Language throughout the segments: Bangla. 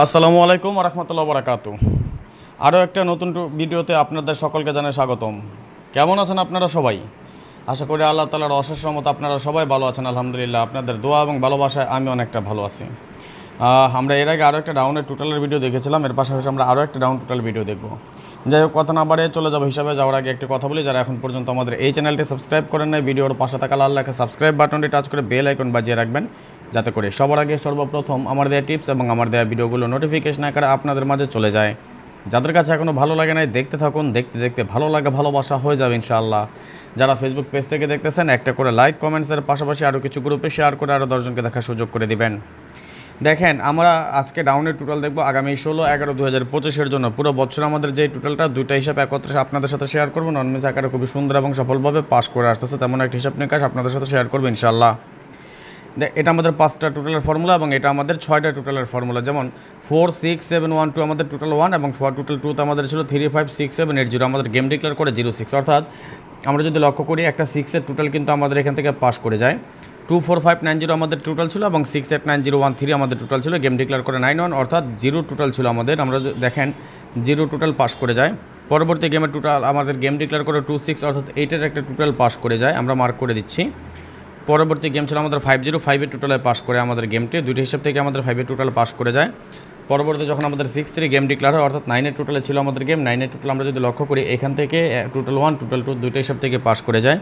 আসসালামু আলাইকুম রহমতুল্লাহ বারাকাতু। আরও একটা নতুন ভিডিওতে আপনাদের সকলকে জানাই স্বাগতম। কেমন আছেন আপনারা সবাই? আশা করি আল্লাহ তাআলার অশেষ রহমতে আপনারা সবাই ভালো আছেন। আলহামদুলিল্লাহ, আপনাদের দোয়া এবং ভালোবাসায় আমি অনেকটা ভালো আছি। আমরা এর আগে আরও একটা ডাউনের টোটালের ভিডিও দেখেছিলাম, এর পাশাপাশি আমরা আরও একটা ডাউন টোটাল ভিডিও দেখব। যাই হোক, কথা না বাড়িয়ে চলে যাবো হিসাবে যাওয়ার আগে একটি কথা বলি, যারা এখন পর্যন্ত আমাদের এই চ্যানেলটি সাবস্ক্রাইব করেন নাই, ভিডিওর পাশে থাকা লাল লেখা সাবস্ক্রাইব বাটনটি টাচ করে বেল আইকন বাজিয়ে রাখবেন, যাতে করে সবার আগে সর্বপ্রথম আমার দেওয়া টিপস এবং আমার দেওয়া ভিডিওগুলো নোটিফিকেশন আকারে আপনাদের মাঝে চলে যায়। যাদের কাছে এখনও ভালো লাগে নাই, দেখতে থাকুন, দেখতে দেখতে ভালো লাগে ভালোবাসা হয়ে যাবে ইনশাআল্লাহ। যারা ফেসবুক পেজ থেকে দেখতেছেন, একটা করে লাইক কমেন্টসের পাশাপাশি আরও কিছু গ্রুপে শেয়ার করে আরও 10 জনকে দেখার সুযোগ করে দিবেন। দেখেন, আমরা আজকে ডাউনের টোটাল দেখব আগামী 16/11/2025 জন্য। পুরো বছর আমাদের যে টোটালটা দুইটা হিসাব একত্রে আপনাদের সাথে শেয়ার করবো। ননমিস আকারে খুবই সুন্দর এবং সফলভাবে পাস করে আসতেছে, তেমন একটা হিসাব নিকাশ আপনাদের সাথে শেয়ার করবো ইনশাআল্লাহ। এটা আমাদের 5টা টোটালের ফর্মুলা এবং এটা আমাদের 6টা টোটালের ফর্মুলা। যেমন 4 6 7 1 2 আমাদের টোটাল 1 এবং টোটাল 2তে আমাদের ছিল 3 5 6 7 8 0। আমাদের গেম ডিক্লেয়ার করে 06, অর্থাৎ আমরা যদি লক্ষ্য করি একটা 6-এর টোটাল কিন্তু আমাদের এখান থেকে পাস করে যায়। 2 4 5 9 0 আমাদের টোটাল ছিল এবং 6 8 9 0 1 3 আমাদের টোটাল ছিল। গেম ডিক্লেয়ার করে 9 1, অর্থাৎ 0 টোটাল ছিল আমাদের। আমরা দেখেন 0 টোটাল পাস করে যায়। পরবর্তী গেমের টোটাল আমাদের গেম ডিক্লেয়ার করে 2 6, অর্থাৎ 8-এর একটা টোটাল পাস করে যায়, আমরা মার্ক করে দিচ্ছি। পরবর্তী গেম ছিল আমাদের 5 0, 5-এর টোটালে পাস করে আমাদের গেমটি, দুইটা হিসাব থেকে আমাদের 5-এর টোটাল পাস করে যায়। পরবর্তী যখন আমাদের 6 3 গেম ডিক্লেয়ার হয়, অর্থাৎ 9-এর টোটালে ছিল আমাদের গেম, 9-এর টোটাল আমরা যদি লক্ষ্য করি এখান থেকে টোটাল 1 টোটাল 2 দুইটা হিসাব থেকে পাস করে যায়।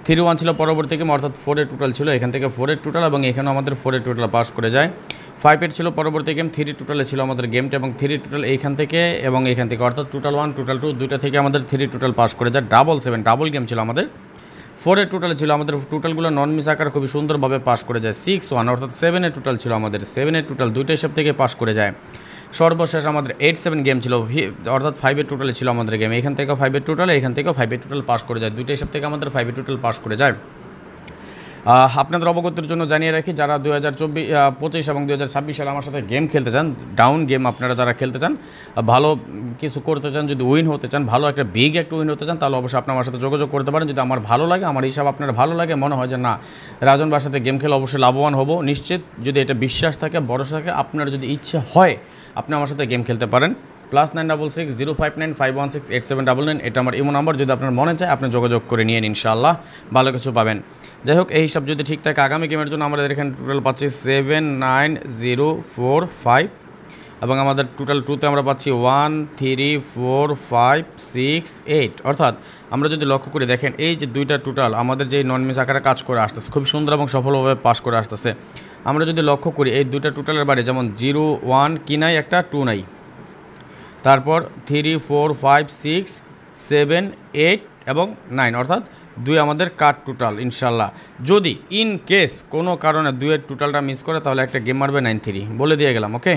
3 1 ছিল পরবর্তী গেম, অর্থাৎ 4-এর টোটাল ছিল, এখান থেকে 4-এর টোটাল এবং এখানেও আমাদের 4-এর টোটাল পাস করে যায়। 5-এর ছিল পরবর্তী গেম, 3 টোটালে ছিল আমাদের গেমটা এবং 3 টোটাল এইখান থেকে এবং এখান থেকে, অর্থাৎ টোটাল 1 টোটাল 2 দুইটা থেকে আমাদের 3 টোটাল পাস করে যায়। 7 ডাবল গেম ছিল আমাদের। 4-এর টোটাল ছিল আমাদের, টোটালগুলো নন মিস আকার খুবই সুন্দরভাবে পাস করে যায়। 6 1, অর্থাৎ 7-এর টোটাল ছিল আমাদের, 7-এর টোটাল দুইটা হিসাব থেকে পাস করে যায়। সর্বশেষ আমাদের 8 7 গেম ছিল, অর্থাৎ 5-এর টোটালে ছিল আমাদের গেম, এখান থেকেও 5-এর টোটাল, এখান থেকেও 5-এর টোটাল পাস করে যায়, দুইটা হিসাব থেকে আমাদের 5-এর টোটাল পাস করে যায়। আপনাদের অবগতির জন্য জানিয়ে রাখি, যারা 2025 এবং 2026 সালে আমার সাথে গেম খেলতে চান, ডাউন গেম আপনারা যারা খেলতে চান, ভালো কিছু করতে চান, যদি উইন হতে চান, ভালো একটা বিগ একটা উইন হতে চান, তাহলে অবশ্যই আপনি আমার সাথে যোগাযোগ করতে পারেন। যদি আমার ভালো লাগে, আমার হিসাব আপনার ভালো লাগে, মনে হয় যে না রাজন ভাইয়ের সাথে গেম খেলে অবশ্যই লাভবান হব নিশ্চিত, যদি এটা বিশ্বাস থাকে, ভরসা থাকে, আপনার যদি ইচ্ছে হয় আপনি আমার সাথে গেম খেলতে পারেন। +966 059 516 8799 এটা আমার ইমো নাম্বার। যদি আপনার মনে চায় আপনি যোগাযোগ করে নিয়ে নিন, ইনশাআল্লাহ ভালো কিছু পাবেন। যাই হোক, এই হিসাব যদি ঠিক থাকে, আগামী গেমের জন্য আমাদের এখানে টোটাল পাচ্ছি 7 9 0 4 5 এবং আমাদের টোটাল 2তে আমরা পাচ্ছি 1 3 4 5 6 8, অর্থাৎ আমরা যদি লক্ষ্য করি দেখেন এই যে দুইটা টোটাল আমাদের যে নন মিস আকারে কাজ করে আসতেছে, খুব সুন্দর এবং সফলভাবে পাস করে আসতেছে। আমরা যদি লক্ষ্য করি এই দুইটা টোটালের বাইরে যেমন 0 1 কি নাই, একটা 2 নাই, তারপর 3 4 5 6 7 8 এবং 9, অর্থাৎ 2 আমাদের কাট টোটাল। ইনশাল্লাহ যদি ইন কেস কোনো কারণে 2-এর টোটালটা মিস করে, তাহলে একটা গেম মারবে 9-3, বলে দিয়ে গেলাম। ওকে,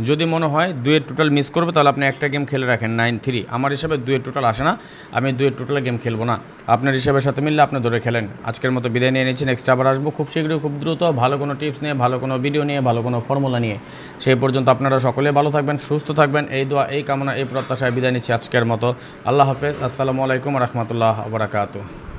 যদি মনে হয় 2-এর টোটাল মিস করবে, তাহলে আপনি একটা গেম খেলে রাখেন 9-3। আমার হিসাবে 2-এর টোটাল আসে না, আমি 2-এর টোটালে গেম খেলবো না, আপনার হিসাবের সাথে মিললে আপনি ধরে খেলেন। আজকের মতো বিদায় নিয়ে নিচ্ছি, নেক্সট আবার আসবো খুব শীঘ্রই, খুব দ্রুত, ভালো কোনো টিপস নিয়ে, ভালো কোনো ভিডিও নিয়ে, ভালো কোনো ফর্মুলা নিয়ে। সেই পর্যন্ত আপনারা সকলে ভালো থাকবেন, সুস্থ থাকবেন, এই দোয়া এই কামনা এই প্রত্যাশায় বিদায় নিচ্ছি আজকের মতো। আল্লাহ হাফেজ, আসসালামু আলাইকুম রহমতুল্লাহ বারাকাতুহু।